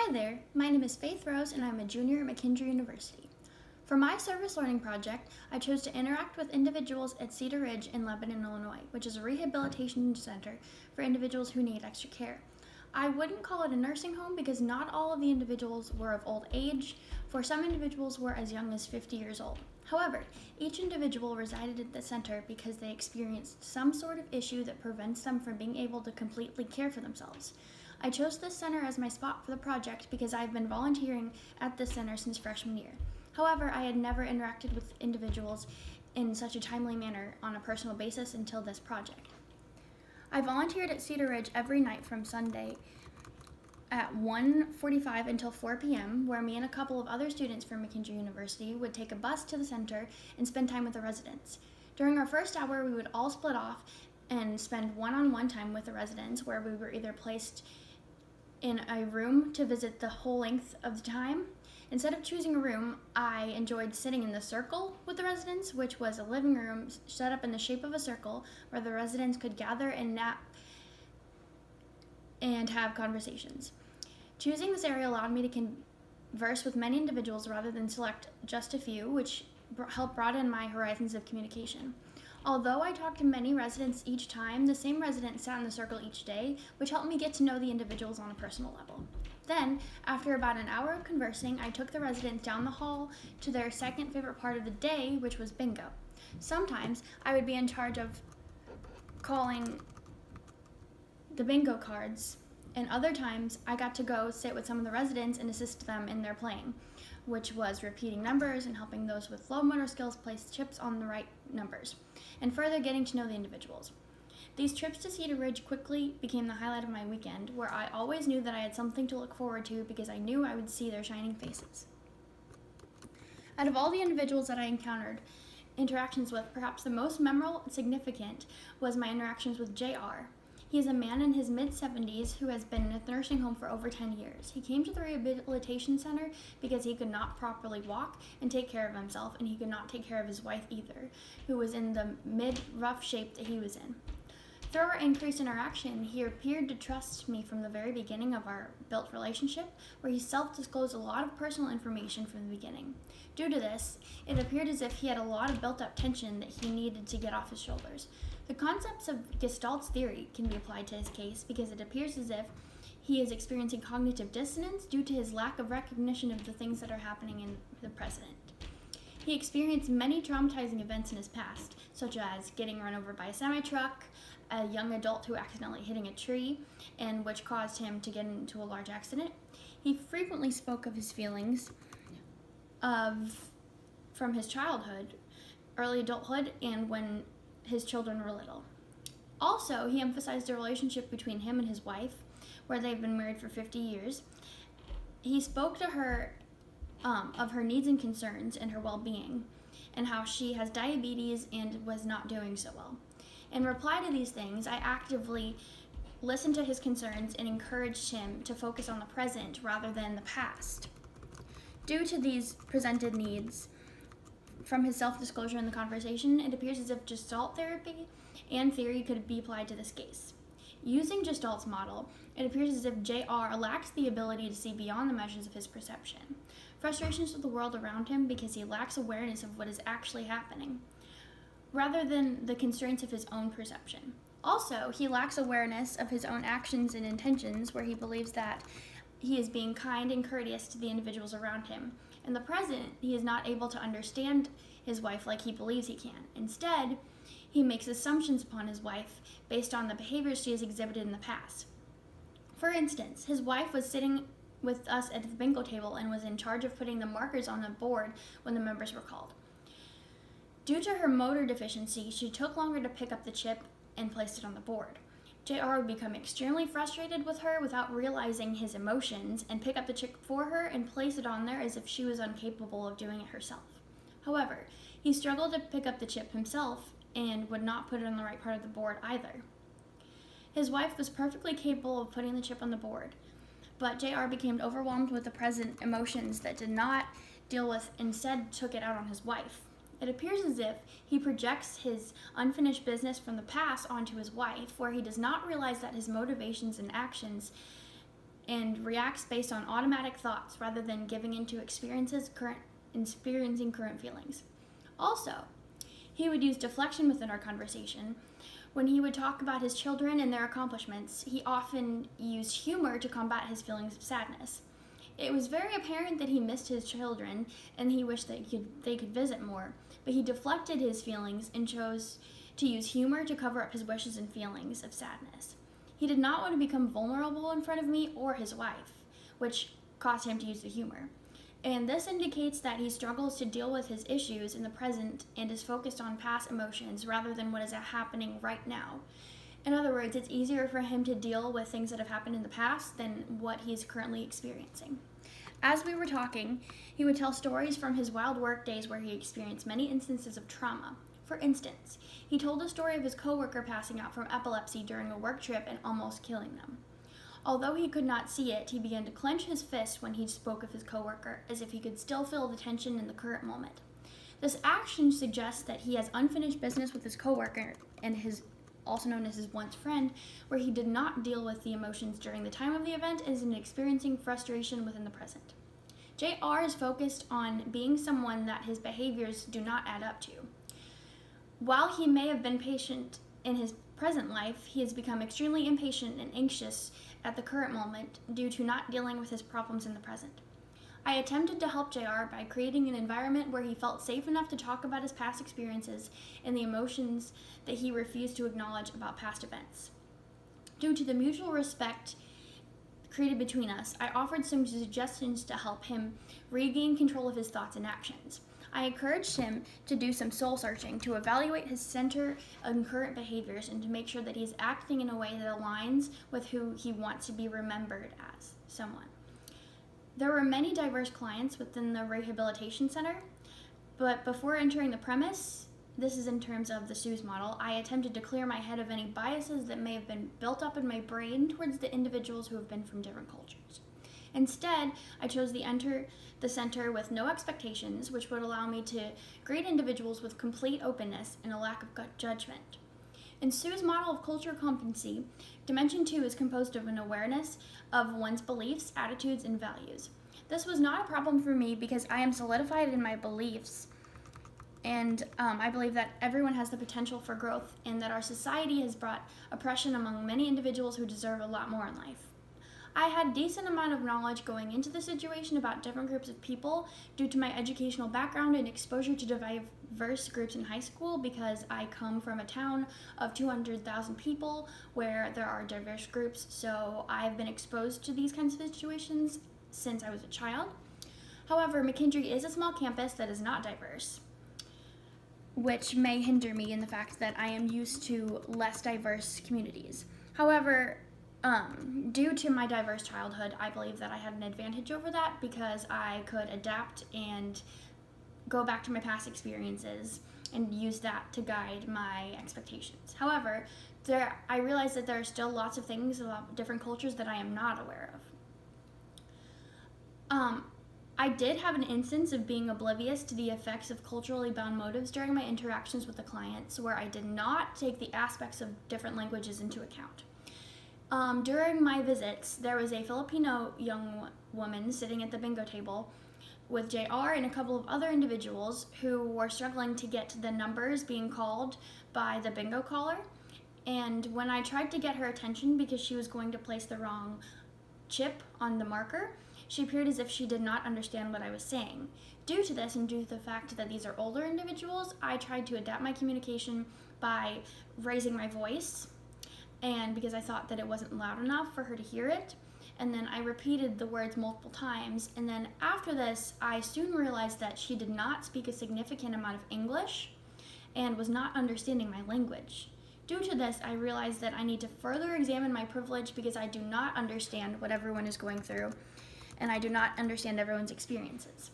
Hi there, my name is Faith Rose and I'm a junior at McKendree University. For my service learning project, I chose to interact with individuals at Cedar Ridge in Lebanon, Illinois, which is a rehabilitation center for individuals who need extra care. I wouldn't call it a nursing home because not all of the individuals were of old age, for some individuals were as young as 50 years old. However, each individual resided at the center because they experienced some sort of issue that prevents them from being able to completely care for themselves. I chose this center as my spot for the project because I've been volunteering at this center since freshman year. However, I had never interacted with individuals in such a timely manner on a personal basis until this project. I volunteered at Cedar Ridge every night from Sunday at 1:45 until 4 p.m., where me and a couple of other students from McKendree University would take a bus to the center and spend time with the residents. During our first hour, we would all split off and spend one-on-one time with the residents, where we were either placed in a room to visit the whole length of the time. Instead of choosing a room, I enjoyed sitting in the circle with the residents, which was a living room set up in the shape of a circle where the residents could gather and nap and have conversations. Choosing this area allowed me to converse with many individuals rather than select just a few, which helped broaden my horizons of communication. Although I talked to many residents each time, the same resident sat in the circle each day, which helped me get to know the individuals on a personal level. Then, after about an hour of conversing, I took the residents down the hall to their second favorite part of the day, which was bingo. Sometimes I would be in charge of calling the bingo cards, and other times I got to go sit with some of the residents and assist them in their playing, which was repeating numbers and helping those with low motor skills place chips on the right numbers, and further getting to know the individuals. These trips to Cedar Ridge quickly became the highlight of my weekend, where I always knew that I had something to look forward to because I knew I would see their shining faces. Out of all the individuals that I encountered interactions with, perhaps the most memorable and significant was my interactions with JR. He is a man in his mid-70s who has been in a nursing home for over 10 years. He came to the rehabilitation center because he could not properly walk and take care of himself, and he could not take care of his wife either, who was in the mid-rough shape that he was in. Through our increased interaction, he appeared to trust me from the very beginning of our built relationship, where he self-disclosed a lot of personal information from the beginning. Due to this, it appeared as if he had a lot of built-up tension that he needed to get off his shoulders. The concepts of Gestalt's theory can be applied to his case because it appears as if he is experiencing cognitive dissonance due to his lack of recognition of the things that are happening in the present. He experienced many traumatizing events in his past, such as getting run over by a semi-truck, a young adult who accidentally hitting a tree, and which caused him to get into a large accident. He frequently spoke of his feelings from his childhood, early adulthood, and when his children were little. Also, he emphasized the relationship between him and his wife, where they've been married for 50 years. He spoke to her of her needs and concerns and her well-being, and how she has diabetes and was not doing so well. In reply to these things, I actively listened to his concerns and encouraged him to focus on the present rather than the past. Due to these presented needs, from his self-disclosure in the conversation, it appears as if Gestalt therapy and theory could be applied to this case. Using Gestalt's model, it appears as if JR lacks the ability to see beyond the measures of his perception, frustrations with the world around him because he lacks awareness of what is actually happening, rather than the constraints of his own perception. Also, he lacks awareness of his own actions and intentions, where he believes that he is being kind and courteous to the individuals around him. In the present, he is not able to understand his wife like he believes he can. Instead, he makes assumptions upon his wife based on the behaviors she has exhibited in the past. For instance, his wife was sitting with us at the bingo table and was in charge of putting the markers on the board when the members were called. Due to her motor deficiency, she took longer to pick up the chip and place it on the board. JR would become extremely frustrated with her without realizing his emotions and pick up the chip for her and place it on there as if she was incapable of doing it herself. However, he struggled to pick up the chip himself and would not put it on the right part of the board either. His wife was perfectly capable of putting the chip on the board, but JR became overwhelmed with the present emotions that did not deal with, instead took it out on his wife. It appears as if he projects his unfinished business from the past onto his wife, where he does not realize that his motivations and actions and reacts based on automatic thoughts rather than giving into experiencing current feelings. Also, he would use deflection within our conversation. When he would talk about his children and their accomplishments, he often used humor to combat his feelings of sadness. It was very apparent that he missed his children and he wished that they could visit more, but he deflected his feelings and chose to use humor to cover up his wishes and feelings of sadness. He did not want to become vulnerable in front of me or his wife, which caused him to use the humor. And this indicates that he struggles to deal with his issues in the present and is focused on past emotions rather than what is happening right now. In other words, it's easier for him to deal with things that have happened in the past than what he's currently experiencing. As we were talking, he would tell stories from his wild work days where he experienced many instances of trauma. For instance, he told a story of his coworker passing out from epilepsy during a work trip and almost killing them. Although he could not see it, he began to clench his fist when he spoke of his coworker, as if he could still feel the tension in the current moment. This action suggests that he has unfinished business with his coworker and his, also known as his once friend, where he did not deal with the emotions during the time of the event and is experiencing frustration within the present. JR is focused on being someone that his behaviors do not add up to. While he may have been patient in his present life, he has become extremely impatient and anxious at the current moment due to not dealing with his problems in the present. I attempted to help JR by creating an environment where he felt safe enough to talk about his past experiences and the emotions that he refused to acknowledge about past events. Due to the mutual respect created between us, I offered some suggestions to help him regain control of his thoughts and actions. I encouraged him to do some soul searching to evaluate his center and current behaviors and to make sure that he's acting in a way that aligns with who he wants to be remembered as someone. There were many diverse clients within the rehabilitation center, but before entering the premise, this is in terms of the SUSE model, I attempted to clear my head of any biases that may have been built up in my brain towards the individuals who have been from different cultures. Instead, I chose to enter the center with no expectations, which would allow me to greet individuals with complete openness and a lack of gut judgment. In Sue's model of cultural competency, Dimension 2 is composed of an awareness of one's beliefs, attitudes, and values. This was not a problem for me because I am solidified in my beliefs, and I believe that everyone has the potential for growth and that our society has brought oppression among many individuals who deserve a lot more in life. I had a decent amount of knowledge going into the situation about different groups of people due to my educational background and exposure to diverse groups in high school because I come from a town of 200,000 people where there are diverse groups, so I've been exposed to these kinds of situations since I was a child. However, McKendree is a small campus that is not diverse, which may hinder me in the fact that I am used to less diverse communities. However, due to my diverse childhood, I believe that I had an advantage over that because I could adapt and go back to my past experiences and use that to guide my expectations. However, I realize that there are still lots of things about different cultures that I am not aware of. I did have an instance of being oblivious to the effects of culturally bound motives during my interactions with the clients, where I did not take the aspects of different languages into account. During my visits, there was a Filipino young woman sitting at the bingo table with JR and a couple of other individuals who were struggling to get to the numbers being called by the bingo caller. And when I tried to get her attention because she was going to place the wrong chip on the marker, she appeared as if she did not understand what I was saying. Due to this and due to the fact that these are older individuals, I tried to adapt my communication by raising my voice, and because I thought that it wasn't loud enough for her to hear it. And then I repeated the words multiple times, and then after this, I soon realized that she did not speak a significant amount of English and was not understanding my language. Due to this, I realized that I need to further examine my privilege because I do not understand what everyone is going through, and I do not understand everyone's experiences.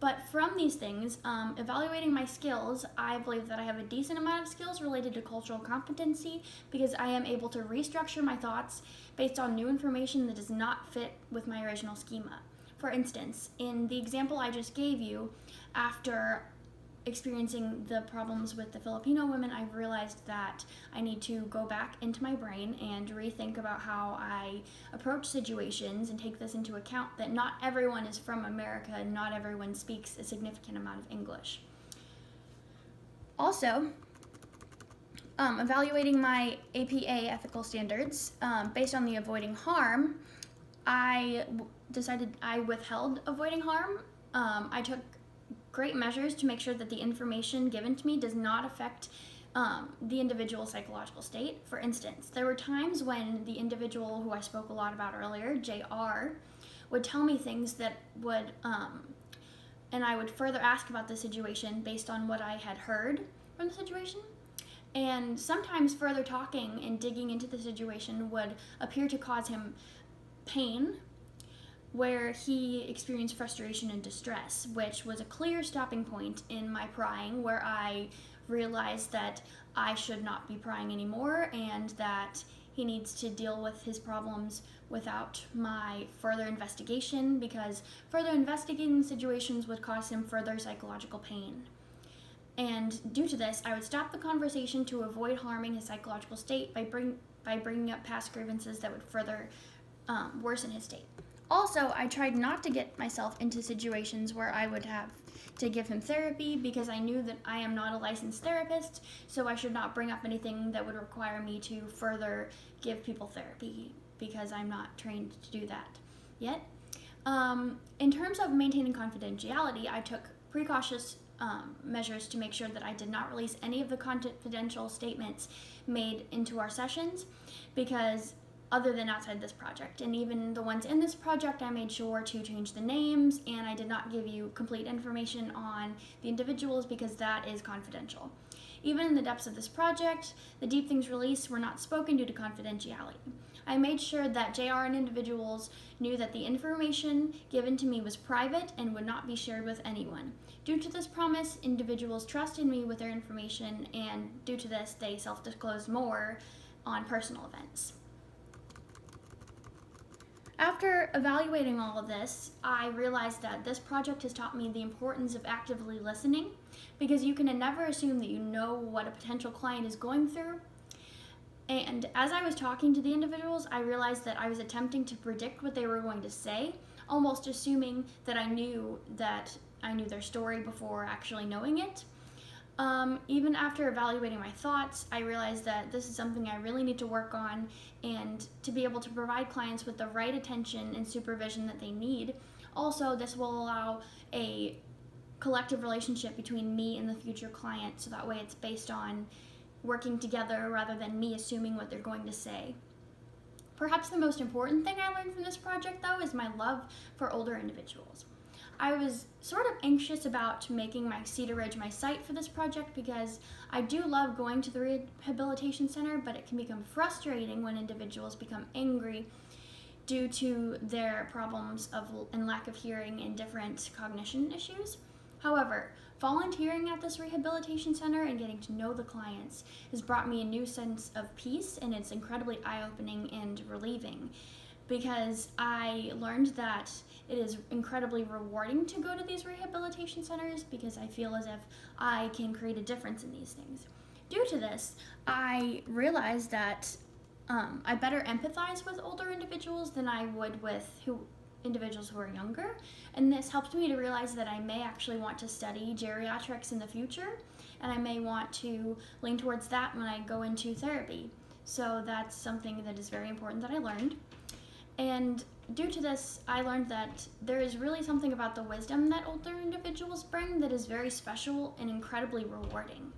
But from these things, evaluating my skills, I believe that I have a decent amount of skills related to cultural competency because I am able to restructure my thoughts based on new information that does not fit with my original schema. For instance, in the example I just gave you, after experiencing the problems with the Filipino women, I've realized that I need to go back into my brain and rethink about how I approach situations and take this into account that not everyone is from America and not everyone speaks a significant amount of English. Also, evaluating my APA ethical standards based on the avoiding harm, I decided I withheld avoiding harm. I took great measures to make sure that the information given to me does not affect the individual's psychological state. For instance, there were times when the individual who I spoke a lot about earlier, JR, would tell me things that would, and I would further ask about the situation based on what I had heard from the situation. And sometimes further talking and digging into the situation would appear to cause him pain, where he experienced frustration and distress, which was a clear stopping point in my prying, where I realized that I should not be prying anymore and that he needs to deal with his problems without my further investigation, because further investigating situations would cause him further psychological pain. And due to this, I would stop the conversation to avoid harming his psychological state by bringing up past grievances that would further worsen his state. Also, I tried not to get myself into situations where I would have to give him therapy, because I knew that I am not a licensed therapist, so I should not bring up anything that would require me to further give people therapy, because I'm not trained to do that yet. In terms of maintaining confidentiality, I took precautious measures to make sure that I did not release any of the confidential statements made into our sessions, because other than outside this project, and even the ones in this project, I made sure to change the names, and I did not give you complete information on the individuals, because that is confidential. Even in the depths of this project, the deep things released were not spoken due to confidentiality. I made sure that JR and individuals knew that the information given to me was private and would not be shared with anyone. Due to this promise, individuals trusted me with their information, and due to this, they self-disclosed more on personal events. After evaluating all of this, I realized that this project has taught me the importance of actively listening, because you can never assume that you know what a potential client is going through. And as I was talking to the individuals, I realized that I was attempting to predict what they were going to say, almost assuming that I knew their story before actually knowing it. Even after evaluating my thoughts, I realized that this is something I really need to work on, and to be able to provide clients with the right attention and supervision that they need. Also, this will allow a collective relationship between me and the future client, so that way it's based on working together rather than me assuming what they're going to say. Perhaps the most important thing I learned from this project, though, is my love for older individuals. I was sort of anxious about making my Cedar Ridge my site for this project, because I do love going to the rehabilitation center, but it can become frustrating when individuals become angry due to their problems and lack of hearing and different cognition issues. However, volunteering at this rehabilitation center and getting to know the clients has brought me a new sense of peace, and it's incredibly eye-opening and relieving, because I learned that it is incredibly rewarding to go to these rehabilitation centers, because I feel as if I can create a difference in these things. Due to this, I realized that I better empathize with older individuals than I would with individuals who are younger, and this helped me to realize that I may actually want to study geriatrics in the future, and I may want to lean towards that when I go into therapy. So that's something that is very important that I learned. And due to this, I learned that there is really something about the wisdom that older individuals bring that is very special and incredibly rewarding.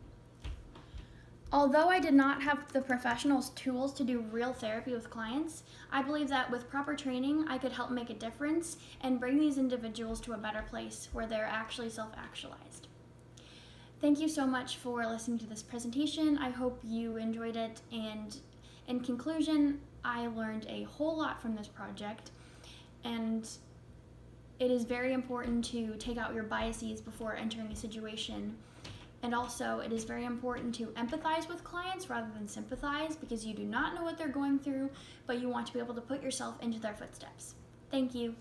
Although I did not have the professional tools to do real therapy with clients, I believe that with proper training, I could help make a difference and bring these individuals to a better place where they're actually self-actualized. Thank you so much for listening to this presentation. I hope you enjoyed it, and in conclusion, I learned a whole lot from this project, and it is very important to take out your biases before entering a situation. And also, it is very important to empathize with clients rather than sympathize, because you do not know what they're going through, but you want to be able to put yourself into their footsteps. Thank you.